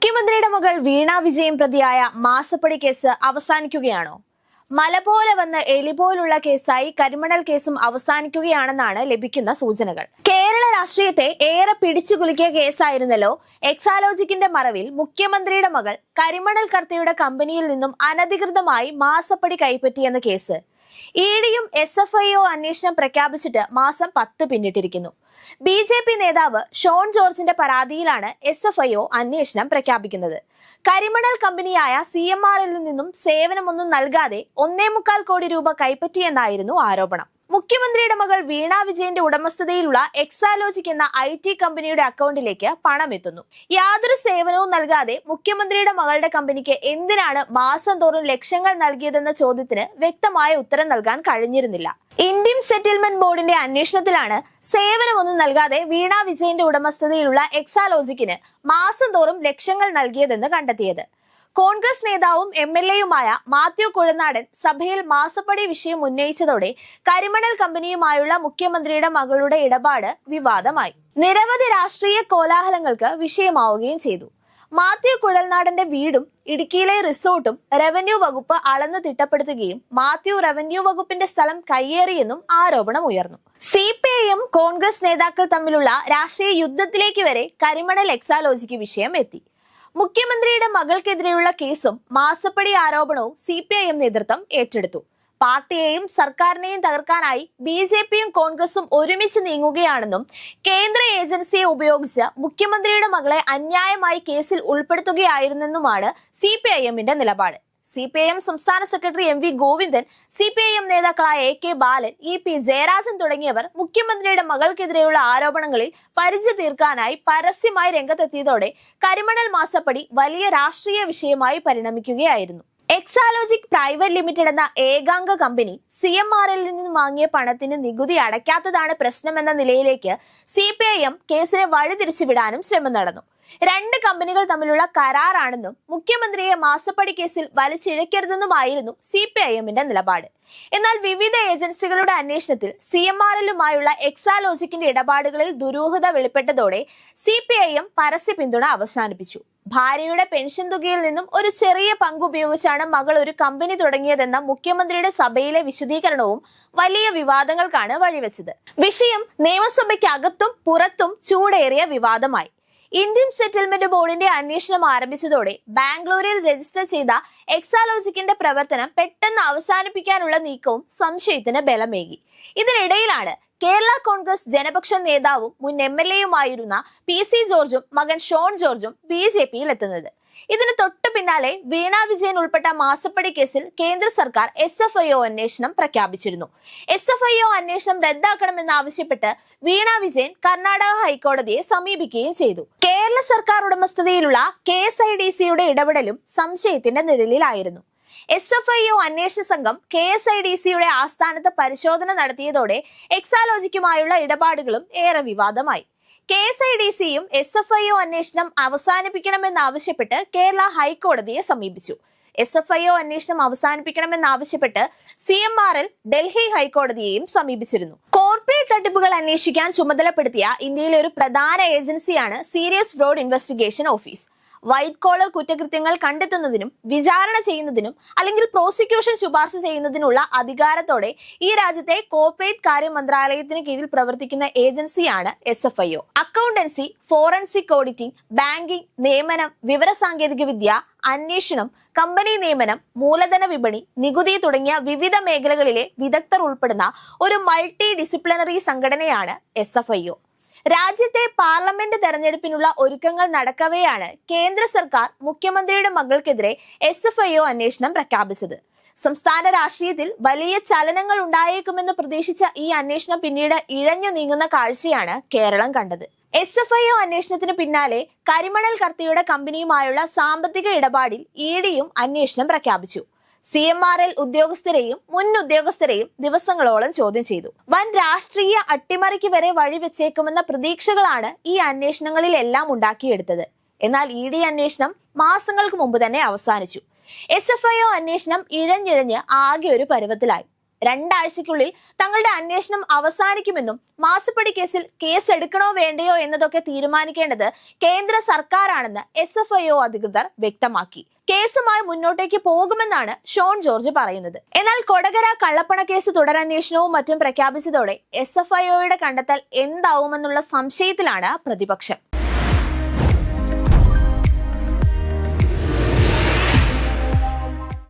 മുഖ്യമന്ത്രിയുടെ മകൾ വീണ വിജയൻ പ്രതിയായ മാസപ്പടി കേസ് അവസാനിക്കുകയാണോ? മല പോലെ വന്ന് എലി പോലുള്ള കേസായി കരിമണൽ കേസും അവസാനിക്കുകയാണെന്നാണ് ലഭിക്കുന്ന സൂചനകൾ. കേരള രാഷ്ട്രീയത്തെ ഏറെ പിടിച്ചുകുലുക്കിയ കേസായിരുന്നല്ലോ എക്സാലോജിക്കിന്റെ മറവിൽ മുഖ്യമന്ത്രിയുടെ മകൾ കരിമണൽ കർത്തയുടെ കമ്പനിയിൽ നിന്നും അനധികൃതമായി മാസപ്പടി കൈപ്പറ്റിയെന്ന കേസ്. ഇഡിയും SFIO അന്വേഷണം പ്രഖ്യാപിച്ചിട്ട് മാസം 10 പിന്നിട്ടിരിക്കുന്നു. BJP നേതാവ് ഷോൺ ജോർജിന്റെ പരാതിയിലാണ് SFIO അന്വേഷണം പ്രഖ്യാപിക്കുന്നത്. കരിമണൽ കമ്പനിയായ CMRL നിന്നും സേവനമൊന്നും നൽകാതെ 1.25 കോടി രൂപ കൈപ്പറ്റിയെന്നായിരുന്നു ആരോപണം. മുഖ്യമന്ത്രിയുടെ മകൾ വീണ വിജയന്റെ ഉടമസ്ഥതയിലുള്ള എക്സാലോജിക് എന്ന IT കമ്പനിയുടെ അക്കൗണ്ടിലേക്ക് പണം എത്തുന്നു. യാതൊരു സേവനവും നൽകാതെ മുഖ്യമന്ത്രിയുടെ മകളുടെ കമ്പനിക്ക് എന്തിനാണ് മാസം തോറും ലക്ഷങ്ങൾ നൽകിയതെന്ന ചോദ്യത്തിന് വ്യക്തമായ ഉത്തരം നൽകാൻ കഴിഞ്ഞിരുന്നില്ല. ഇന്ത്യൻ സെറ്റിൽമെന്റ് ബോർഡിന്റെ അന്വേഷണത്തിലാണ് സേവനമൊന്നും നൽകാതെ വീണ വിജയന്റെ ഉടമസ്ഥതയിലുള്ള എക്സാലോജിക്കിന് മാസം തോറും ലക്ഷങ്ങൾ നൽകിയതെന്ന് കണ്ടെത്തിയത്. കോൺഗ്രസ് നേതാവും MLAയുമായ മാത്യു കുഴനാടൻ സഭയിൽ മാസപ്പടി വിഷയം ഉന്നയിച്ചതോടെ കരിമണൽ കമ്പനിയുമായുള്ള മുഖ്യമന്ത്രിയുടെ മകളുടെ ഇടപാട് വിവാദമായി. നിരവധി രാഷ്ട്രീയ കോലാഹലങ്ങൾക്ക് വിഷയമാവുകയും ചെയ്തു. മാത്യു കുഴൽനാടന്റെ വീടും ഇടുക്കിയിലെ റിസോർട്ടും റവന്യൂ വകുപ്പ് അളന്ന് തിട്ടപ്പെടുത്തുകയും മാത്യു റവന്യൂ വകുപ്പിന്റെ സ്ഥലം കയ്യേറിയെന്നും ആരോപണം ഉയർന്നു. CPIM കോൺഗ്രസ് നേതാക്കൾ തമ്മിലുള്ള രാഷ്ട്രീയ യുദ്ധത്തിലേക്ക് വരെ കരിമണൽ എക്സാലോജിക്ക് വിഷയം എത്തി. മുഖ്യമന്ത്രിയുടെ മകൾക്കെതിരെയുള്ള കേസും മാസപ്പടി ആരോപണവും CPIM നേതൃത്വം ഏറ്റെടുത്തു. പാർട്ടിയെയും സർക്കാരിനെയും തകർക്കാനായി BJPയും കോൺഗ്രസും ഒരുമിച്ച് നീങ്ങുകയാണെന്നും കേന്ദ്ര ഏജൻസിയെ ഉപയോഗിച്ച് മുഖ്യമന്ത്രിയുടെ മകളെ അന്യായമായി കേസിൽ ഉൾപ്പെടുത്തുകയായിരുന്നെന്നുമാണ് CPIMന്റെ നിലപാട്. CPIM സംസ്ഥാന സെക്രട്ടറി MV ഗോവിന്ദൻ, CPIM നേതാക്കളായ AK ബാലൻ, EP ജയരാജൻ തുടങ്ങിയവർ മുഖ്യമന്ത്രിയുടെ മകൾക്കെതിരെയുള്ള ആരോപണങ്ങളിൽ പരിധി തീർക്കാനായി പരസ്യമായി രംഗത്തെത്തിയതോടെ കരിമണൽ മാസപ്പടി വലിയ രാഷ്ട്രീയ വിഷയമായി പരിണമിക്കുകയായിരുന്നു. എക്സാലോജിക് പ്രൈവറ്റ് ലിമിറ്റഡ് എന്ന ഏകാംഗ കമ്പനി CMRL നിന്ന് വാങ്ങിയ പണത്തിന് നികുതി അടയ്ക്കാത്തതാണ് പ്രശ്നമെന്ന നിലയിലേക്ക് CPIM കേസിനെ വഴിതിരിച്ചുവിടാനും ശ്രമം നടന്നു. 2 കമ്പനികൾ തമ്മിലുള്ള കരാറാണെന്നും മുഖ്യമന്ത്രിയെ മാസപ്പടി കേസിൽ വലിച്ചിഴക്കരുതെന്നുമായിരുന്നു CPIMന്റെ നിലപാട്. എന്നാൽ വിവിധ ഏജൻസികളുടെ അന്വേഷണത്തിൽ CMRLുമായുള്ള എക്സാലോജിക്കിന്റെ ഇടപാടുകളിൽ ദുരൂഹത വെളിപ്പെട്ടതോടെ CPIM പരസ്യ പിന്തുണ അവസാനിപ്പിച്ചു. ഭാര്യയുടെ പെൻഷൻ തുകയിൽ നിന്നും ഒരു ചെറിയ പങ്ക് ഉപയോഗിച്ചാണ് മകൾ ഒരു കമ്പനി തുടങ്ങിയതെന്ന മുഖ്യമന്ത്രിയുടെ സഭയിലെ വിശദീകരണവും വലിയ വിവാദങ്ങൾക്കാണ് വഴിവെച്ചത്. വിഷയം നിയമസഭയ്ക്കകത്തും പുറത്തും ചൂടേറിയ വിവാദമായി. ഇന്ത്യൻ സെറ്റിൽമെന്റ് ബോർഡിന്റെ അന്വേഷണം ആരംഭിച്ചതോടെ ബാംഗ്ലൂരിൽ രജിസ്റ്റർ ചെയ്ത എക്സാലോജിക്കിന്റെ പ്രവർത്തനം പെട്ടെന്ന് അവസാനിപ്പിക്കാനുള്ള നീക്കവും സംശയത്തിന് ബലമേകി. ഇതിനിടയിലാണ് കേരള കോൺഗ്രസ് ജനപക്ഷ നേതാവും മുൻ MLAയുമായിരുന്ന PC ജോർജും മകൻ ഷോൺ ജോർജും BJPയിൽ എത്തുന്നത്. ഇതിന് തൊട്ടു പിന്നാലെ വീണ വിജയൻ ഉൾപ്പെട്ട മാസപ്പടി കേസിൽ കേന്ദ്ര സർക്കാർ SFIO അന്വേഷണം പ്രഖ്യാപിച്ചിരുന്നു. SFIO അന്വേഷണം റദ്ദാക്കണമെന്നാവശ്യപ്പെട്ട് വീണ വിജയൻ കർണാടക ഹൈക്കോടതിയെ സമീപിക്കുകയും ചെയ്തു. കേരള സർക്കാർ ഉടമസ്ഥതയിലുള്ള KSIDCയുടെ ഇടപെടലും സംശയത്തിന്റെ നിഴലിലായിരുന്നു. SFIO അന്വേഷണ സംഘം KSIDCയുടെ ആസ്ഥാനത്ത് പരിശോധന നടത്തിയതോടെ എക്സാലോജിക്കുമായുള്ള ഇടപാടുകളും ഏറെ വിവാദമായി. KSIDCയും SFIO അന്വേഷണം അവസാനിപ്പിക്കണമെന്നാവശ്യപ്പെട്ട് കേരള ഹൈക്കോടതിയെ സമീപിച്ചു. SFIO അന്വേഷണം അവസാനിപ്പിക്കണമെന്നാവശ്യപ്പെട്ട് CMRL ഡൽഹി ഹൈക്കോടതിയെയും സമീപിച്ചിരുന്നു. കോർപ്പറേറ്റ് തട്ടിപ്പുകൾ അന്വേഷിക്കാൻ ചുമതലപ്പെടുത്തിയ ഇന്ത്യയിലെ ഒരു പ്രധാന ഏജൻസിയാണ് Serious Fraud Investigation Office. White collar കുറ്റകൃത്യങ്ങൾ കണ്ടെത്തുന്നതിനും വിചാരണ ചെയ്യുന്നതിനും അല്ലെങ്കിൽ പ്രോസിക്യൂഷൻ ശുപാർശ ചെയ്യുന്നതിനുള്ള അധികാരത്തോടെ ഈ രാജ്യത്തെ കോർപ്പറേറ്റ് കാര്യ മന്ത്രാലയത്തിന് കീഴിൽ പ്രവർത്തിക്കുന്ന ഏജൻസിയാണ് SFIO. Accountancy, forensic auditing, banking, നിയമനം, വിവരസാങ്കേതിക വിദ്യ, അന്വേഷണം, കമ്പനി നിയമനം, മൂലധന വിപണി, നികുതി തുടങ്ങിയ വിവിധ മേഖലകളിലെ വിദഗ്ധർ ഉൾപ്പെടുന്ന ഒരു മൾട്ടി ഡിസിപ്ലിനറി സംഘടനയാണ് SFIO. രാജ്യത്തെ പാർലമെന്റ് തെരഞ്ഞെടുപ്പിനുള്ള ഒരുക്കങ്ങൾ നടക്കവെയാണ് കേന്ദ്ര സർക്കാർ മുഖ്യമന്ത്രിയുടെ മകൾക്കെതിരെ SFIO അന്വേഷണം പ്രഖ്യാപിച്ചത്. സംസ്ഥാന രാഷ്ട്രീയത്തിൽ വലിയ ചലനങ്ങൾ ഉണ്ടായേക്കുമെന്ന് പ്രതീക്ഷിച്ച ഈ അന്വേഷണം പിന്നീട് ഇഴഞ്ഞു നീങ്ങുന്ന കാഴ്ചയാണ് കേരളം കണ്ടത്. SFIO അന്വേഷണത്തിന് പിന്നാലെ കരിമണൽ കർത്തയുടെ കമ്പനിയുമായുള്ള സാമ്പത്തിക ഇടപാടിൽ ഇഡിയും അന്വേഷണം പ്രഖ്യാപിച്ചു. CMRL ഉദ്യോഗസ്ഥരെയും മുൻ ഉദ്യോഗസ്ഥരെയും ദിവസങ്ങളോളം ചോദ്യം ചെയ്തു. വൻ രാഷ്ട്രീയ അട്ടിമറിക്ക് വരെ വഴിവെച്ചേക്കുമെന്ന പ്രതീക്ഷകളാണ് ഈ അന്വേഷണങ്ങളിലെല്ലാം ഉണ്ടാക്കിയെടുത്തത്. എന്നാൽ ED അന്വേഷണം മാസങ്ങൾക്ക് മുമ്പ് തന്നെ അവസാനിച്ചു. SFIO അന്വേഷണം ഇഴഞ്ഞിഴഞ്ഞ് ആകെ ഒരു പരുവത്തിലായി. രണ്ടാഴ്ചയ്ക്കുള്ളിൽ തങ്ങളുടെ അന്വേഷണം അവസാനിക്കുമെന്നും മാസപ്പടി കേസ് എടുക്കണോ വേണ്ടയോ എന്നതൊക്കെ തീരുമാനിക്കേണ്ടത് കേന്ദ്ര സർക്കാരാണെന്ന് SFIO അധികൃതർ വ്യക്തമാക്കി. കേസുമായി മുന്നോട്ടേക്ക് പോകുമെന്നാണ് ഷോൺ ജോർജ് പറയുന്നത്. എന്നാൽ കൊടകര കള്ളപ്പണ കേസ് തുടരന്വേഷണവും മറ്റും പ്രഖ്യാപിച്ചതോടെ SFIOയുടെ കണ്ടെത്തൽ എന്താവുമെന്നുള്ള സംശയത്തിലാണ് പ്രതിപക്ഷം.